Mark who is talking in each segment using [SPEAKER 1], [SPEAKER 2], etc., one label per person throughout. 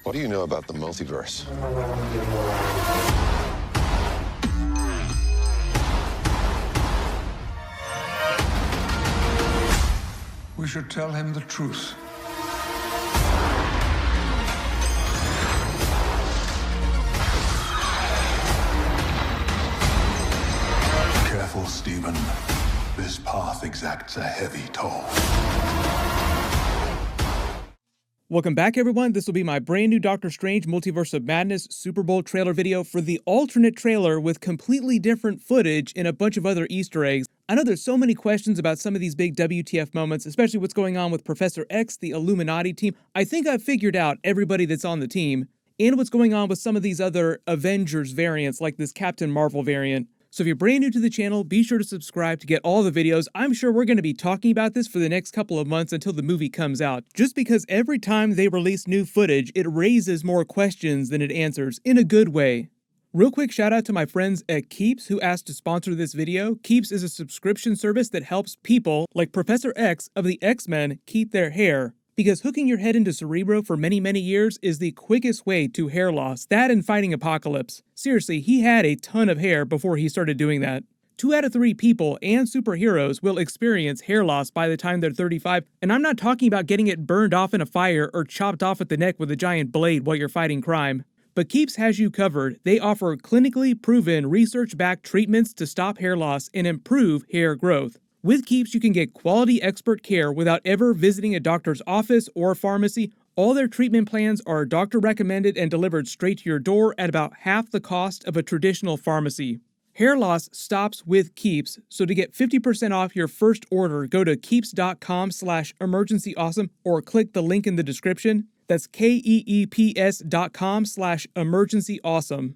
[SPEAKER 1] What do you know about the multiverse?
[SPEAKER 2] We should tell him the truth.
[SPEAKER 3] Careful, Stephen. This path exacts a heavy toll.
[SPEAKER 4] Welcome back, everyone. This will be my brand new Doctor Strange Multiverse of Madness Super Bowl trailer video for the alternate trailer with completely different footage and a bunch of other Easter eggs. I know there's so many questions about some of these big WTF moments, especially what's going on with Professor X, the Illuminati team. I think I've figured out everybody that's on the team, and what's going on with some of these other Avengers variants, like this Captain Marvel variant. So if you're brand new to the channel, be sure to subscribe to get all the videos. I'm sure we're going to be talking about this for the next couple of months until the movie comes out, just because every time they release new footage, it raises more questions than it answers, in a good way. Real quick shout out to my friends at Keeps who asked to sponsor this video. Keeps is a subscription service that helps people like Professor X of the X-Men keep their hair. Because hooking your head into Cerebro for many years is the quickest way to hair loss, that and fighting Apocalypse. Seriously, he had a ton of hair before he started doing that. 2 out of 3 people and superheroes will experience hair loss by the time they're 35, and I'm not talking about getting it burned off in a fire or chopped off at the neck with a giant blade while you're fighting crime. But Keeps has you covered. They offer clinically proven, research-backed treatments to stop hair loss and improve hair growth. With Keeps, you can get quality expert care without ever visiting a doctor's office or pharmacy. All their treatment plans are doctor recommended and delivered straight to your door at about half the cost of a traditional pharmacy. Hair loss stops with Keeps, so to get 50% off your first order, go to keeps.com/emergencyawesome or click the link in the description. That's keeps.com/emergencyawesome.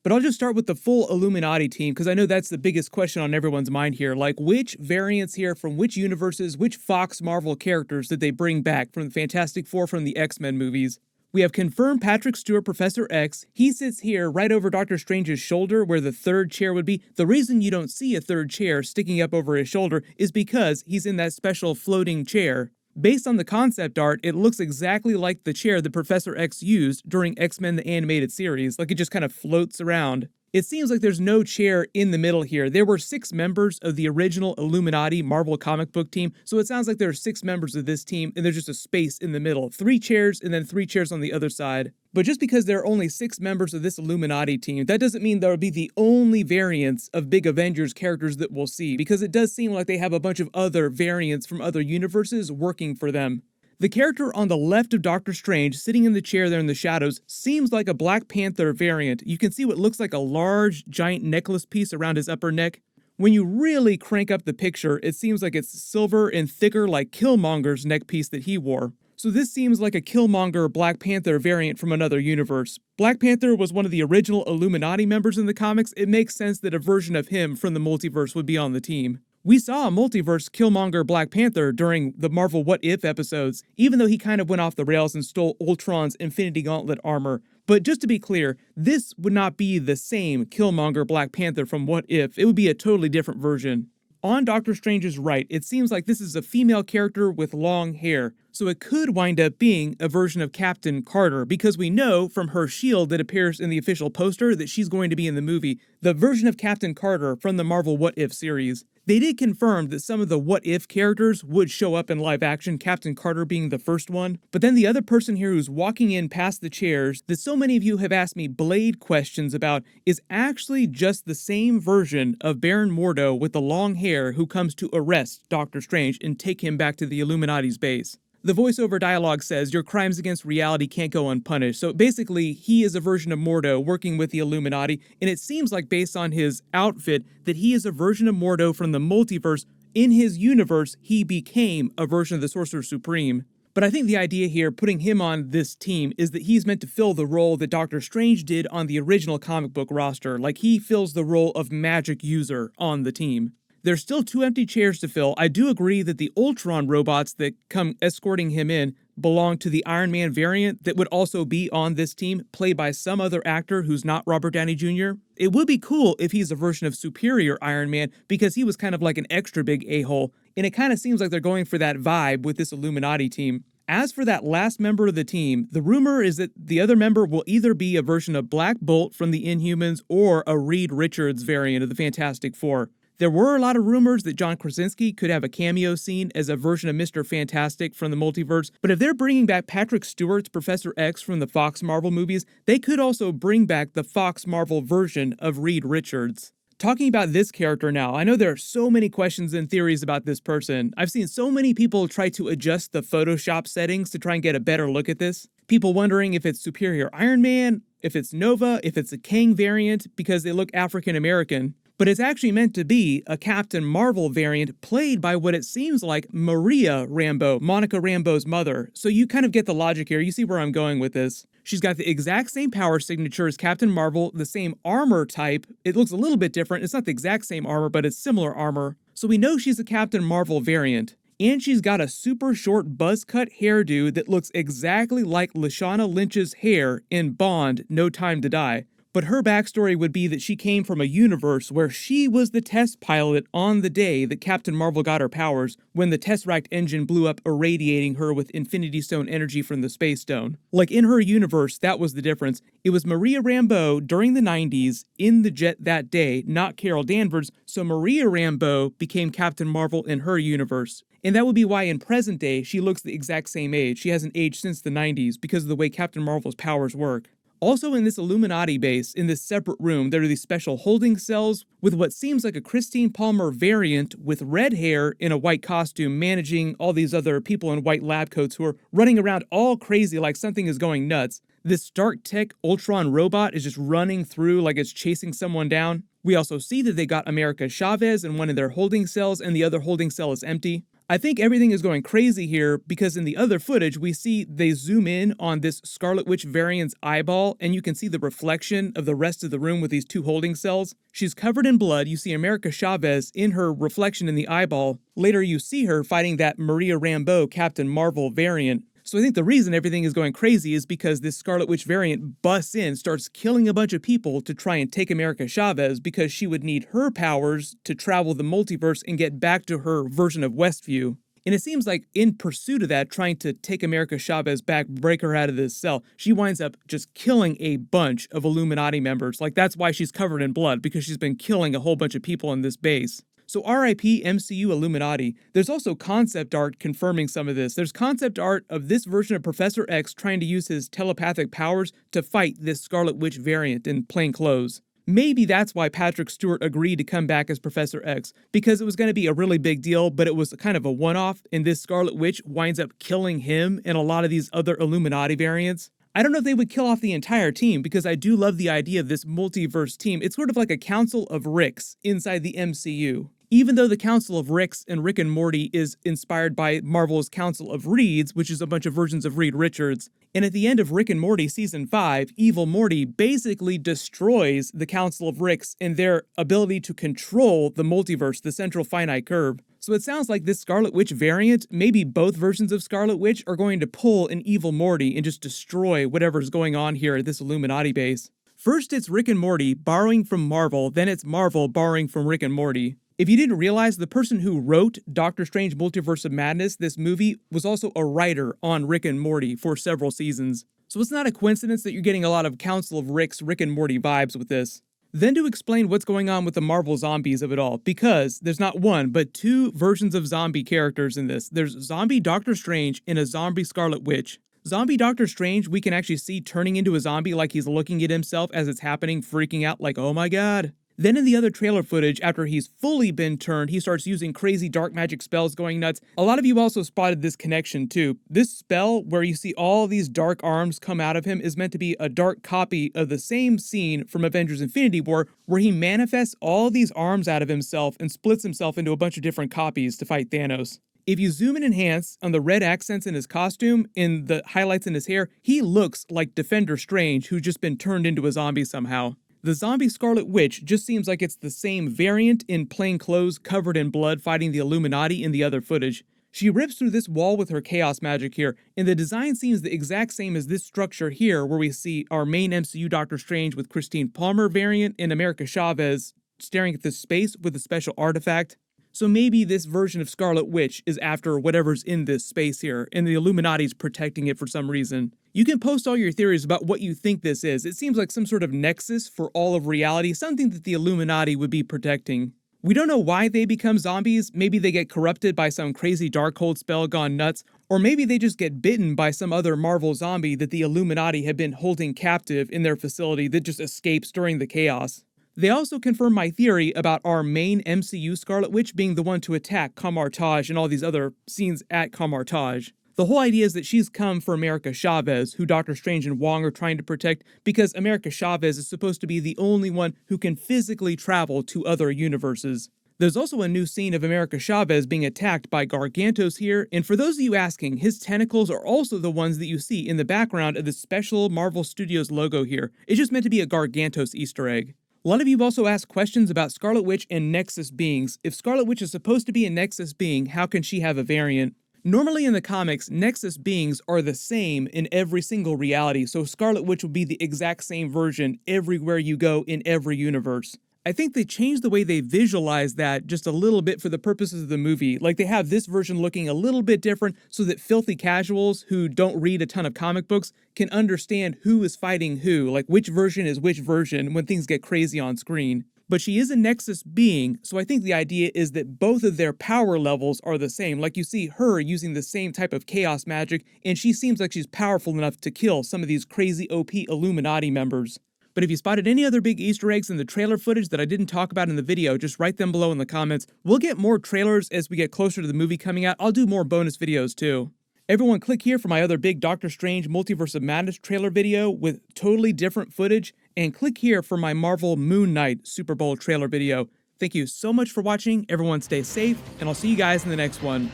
[SPEAKER 4] But I'll just start with the full Illuminati team, because I know that's the biggest question on everyone's mind here. Like, which variants here from which universes, which Fox Marvel characters did they bring back from the Fantastic Four from the X-Men movies? We have confirmed Patrick Stewart, Professor X. He sits here right over Doctor Strange's shoulder where the third chair would be. The reason you don't see a third chair sticking up over his shoulder is because he's in that special floating chair. Based on the concept art, it looks exactly like the chair that Professor X used during X-Men the Animated Series, like it just kind of floats around. It seems like there's no chair in the middle here. There were 6 members of the original Illuminati Marvel comic book team, so it sounds like there are 6 members of this team, and there's just a space in the middle. 3 chairs, and then 3 chairs on the other side. But just because there are only 6 members of this Illuminati team, that doesn't mean there will be the only variants of big Avengers characters that we'll see, because it does seem like they have a bunch of other variants from other universes working for them. The character on the left of Doctor Strange, sitting in the chair there in the shadows, seems like a Black Panther variant. You can see what looks like a large, giant necklace piece around his upper neck. When you really crank up the picture, it seems like it's silver and thicker like Killmonger's neck piece that he wore. So this seems like a Killmonger Black Panther variant from another universe. Black Panther was one of the original Illuminati members in the comics. It makes sense that a version of him from the multiverse would be on the team. We saw a multiverse Killmonger Black Panther during the Marvel What If episodes, even though he kind of went off the rails and stole Ultron's Infinity Gauntlet armor. But just to be clear, this would not be the same Killmonger Black Panther from What If. It would be a totally different version. On Doctor Strange's right, it seems like this is a female character with long hair, so it could wind up being a version of Captain Carter, because we know from her shield that appears in the official poster that she's going to be in the movie, the version of Captain Carter from the Marvel What If series. They did confirm that some of the What If characters would show up in live action, Captain Carter being the first one. But then the other person here who's walking in past the chairs that so many of you have asked me Blade questions about is actually just the same version of Baron Mordo with the long hair who comes to arrest Doctor Strange and take him back to the Illuminati's base. The voiceover dialogue says, "Your crimes against reality can't go unpunished." So basically, he is a version of Mordo working with the Illuminati, and it seems like based on his outfit that he is a version of Mordo from the multiverse. In his universe, he became a version of the Sorcerer Supreme. But I think the idea here, putting him on this team, is that he's meant to fill the role that Doctor Strange did on the original comic book roster. Like, he fills the role of magic user on the team. There's still 2 empty chairs to fill. I do agree that the Ultron robots that come escorting him in belong to the Iron Man variant that would also be on this team, played by some other actor who's not Robert Downey Jr. It would be cool if he's a version of Superior Iron Man, because he was kind of like an extra big a-hole, and it kind of seems like they're going for that vibe with this Illuminati team. As for that last member of the team, the rumor is that the other member will either be a version of Black Bolt from the Inhumans or a Reed Richards variant of the Fantastic Four. There were a lot of rumors that John Krasinski could have a cameo scene as a version of Mr. Fantastic from the multiverse, but if they're bringing back Patrick Stewart's Professor X from the Fox Marvel movies, they could also bring back the Fox Marvel version of Reed Richards. Talking about this character now, I know there are so many questions and theories about this person. I've seen so many people try to adjust the Photoshop settings to try and get a better look at this. People wondering if it's Superior Iron Man, if it's Nova, if it's a Kang variant because they look African American. But it's actually meant to be a Captain Marvel variant played by what it seems like Maria Rambeau, Monica Rambeau's mother. So you kind of get the logic here. You see where I'm going with this. She's got the exact same power signature as Captain Marvel, the same armor type. It looks a little bit different. It's not the exact same armor, but it's similar armor. So we know she's a Captain Marvel variant. And she's got a super short buzz cut hairdo that looks exactly like Lashana Lynch's hair in Bond, No Time to Die. But her backstory would be that she came from a universe where she was the test pilot on the day that Captain Marvel got her powers, when the Tesseract engine blew up, irradiating her with Infinity Stone energy from the Space Stone. Like in her universe, that was the difference. It was Maria Rambeau during the 90s in the jet that day, not Carol Danvers, so Maria Rambeau became Captain Marvel in her universe. And that would be why in present day, she looks the exact same age. She hasn't aged since the 90s because of the way Captain Marvel's powers work. Also in this Illuminati base, in this separate room, there are these special holding cells with what seems like a Christine Palmer variant with red hair in a white costume managing all these other people in white lab coats who are running around all crazy like something is going nuts. This Stark Tech Ultron robot is just running through like it's chasing someone down. We also see that they got America Chavez in one of their holding cells and the other holding cell is empty. I think everything is going crazy here because in the other footage, we see they zoom in on this Scarlet Witch variant's eyeball, and you can see the reflection of the rest of the room with these two holding cells. She's covered in blood. You see America Chavez in her reflection in the eyeball. Later, you see her fighting that Maria Rambeau Captain Marvel variant. So I think the reason everything is going crazy is because this Scarlet Witch variant busts in, starts killing a bunch of people to try and take America Chavez because she would need her powers to travel the multiverse and get back to her version of Westview. And it seems like in pursuit of that, trying to take America Chavez back, break her out of this cell, she winds up just killing a bunch of Illuminati members. Like that's why she's covered in blood, because she's been killing a whole bunch of people in this base. So RIP MCU Illuminati. There's also concept art confirming some of this. There's concept art of this version of Professor X trying to use his telepathic powers to fight this Scarlet Witch variant in plain clothes. Maybe that's why Patrick Stewart agreed to come back as Professor X, because it was going to be a really big deal, but it was kind of a one-off, and this Scarlet Witch winds up killing him and a lot of these other Illuminati variants. I don't know if they would kill off the entire team, because I do love the idea of this multiverse team. It's sort of like a Council of Ricks inside the MCU. Even though the Council of Ricks and Rick and Morty is inspired by Marvel's Council of Reeds, which is a bunch of versions of Reed Richards. And at the end of Rick and Morty Season 5, Evil Morty basically destroys the Council of Ricks and their ability to control the multiverse, the central finite curve. So it sounds like this Scarlet Witch variant, maybe both versions of Scarlet Witch, are going to pull an Evil Morty and just destroy whatever's going on here at this Illuminati base. First it's Rick and Morty borrowing from Marvel, then it's Marvel borrowing from Rick and Morty. If you didn't realize, the person who wrote Doctor Strange Multiverse of Madness, this movie, was also a writer on Rick and Morty for several seasons. So it's not a coincidence that you're getting a lot of Council of Ricks, Rick and Morty vibes with this. Then to explain what's going on with the Marvel zombies of it all, because there's not one, but two versions of zombie characters in this. There's zombie Doctor Strange and a zombie Scarlet Witch. Zombie Doctor Strange, we can actually see turning into a zombie like he's looking at himself as it's happening, freaking out like, oh my god. Then in the other trailer footage, after he's fully been turned, he starts using crazy dark magic spells going nuts. A lot of you also spotted this connection too. This spell where you see all these dark arms come out of him is meant to be a dark copy of the same scene from Avengers Infinity War where he manifests all these arms out of himself and splits himself into a bunch of different copies to fight Thanos. If you zoom and enhance on the red accents in his costume and the highlights in his hair, he looks like Defender Strange who's just been turned into a zombie somehow. The zombie Scarlet Witch just seems like it's the same variant in plain clothes covered in blood fighting the Illuminati in the other footage. She rips through this wall with her chaos magic here, and the design seems the exact same as this structure here where we see our main MCU Doctor Strange with Christine Palmer variant and America Chavez staring at this space with a special artifact. So maybe this version of Scarlet Witch is after whatever's in this space here, and the Illuminati's protecting it for some reason. You can post all your theories about what you think this is. It seems like some sort of nexus for all of reality, something that the Illuminati would be protecting. We don't know why they become zombies. Maybe they get corrupted by some crazy Darkhold spell gone nuts, or maybe they just get bitten by some other Marvel zombie that the Illuminati have been holding captive in their facility that just escapes during the chaos. They also confirm my theory about our main MCU Scarlet Witch being the one to attack Kamar-Taj and all these other scenes at Kamar-Taj. The whole idea is that she's come for America Chavez, who Doctor Strange and Wong are trying to protect, because America Chavez is supposed to be the only one who can physically travel to other universes. There's also a new scene of America Chavez being attacked by Gargantos here, and for those of you asking, his tentacles are also the ones that you see in the background of the special Marvel Studios logo here. It's just meant to be a Gargantos Easter egg. A lot of you have also asked questions about Scarlet Witch and Nexus beings. If Scarlet Witch is supposed to be a Nexus being, how can she have a variant? Normally in the comics, Nexus beings are the same in every single reality, so Scarlet Witch will be the exact same version everywhere you go in every universe. I think they changed the way they visualize that just a little bit for the purposes of the movie. Like they have this version looking a little bit different so that filthy casuals who don't read a ton of comic books can understand who is fighting who, like which version is which version when things get crazy on screen. But she is a Nexus being, so I think the idea is that both of their power levels are the same. Like you see her using the same type of chaos magic, and she seems like she's powerful enough to kill some of these crazy OP Illuminati members. But if you spotted any other big Easter eggs in the trailer footage that I didn't talk about in the video, just write them below in the comments. We'll get more trailers as we get closer to the movie coming out. I'll do more bonus videos too. Everyone click here for my other big Doctor Strange Multiverse of Madness trailer video with totally different footage, and click here for my Marvel Moon Knight Super Bowl trailer video. Thank you so much for watching, everyone stay safe, and I'll see you guys in the next one.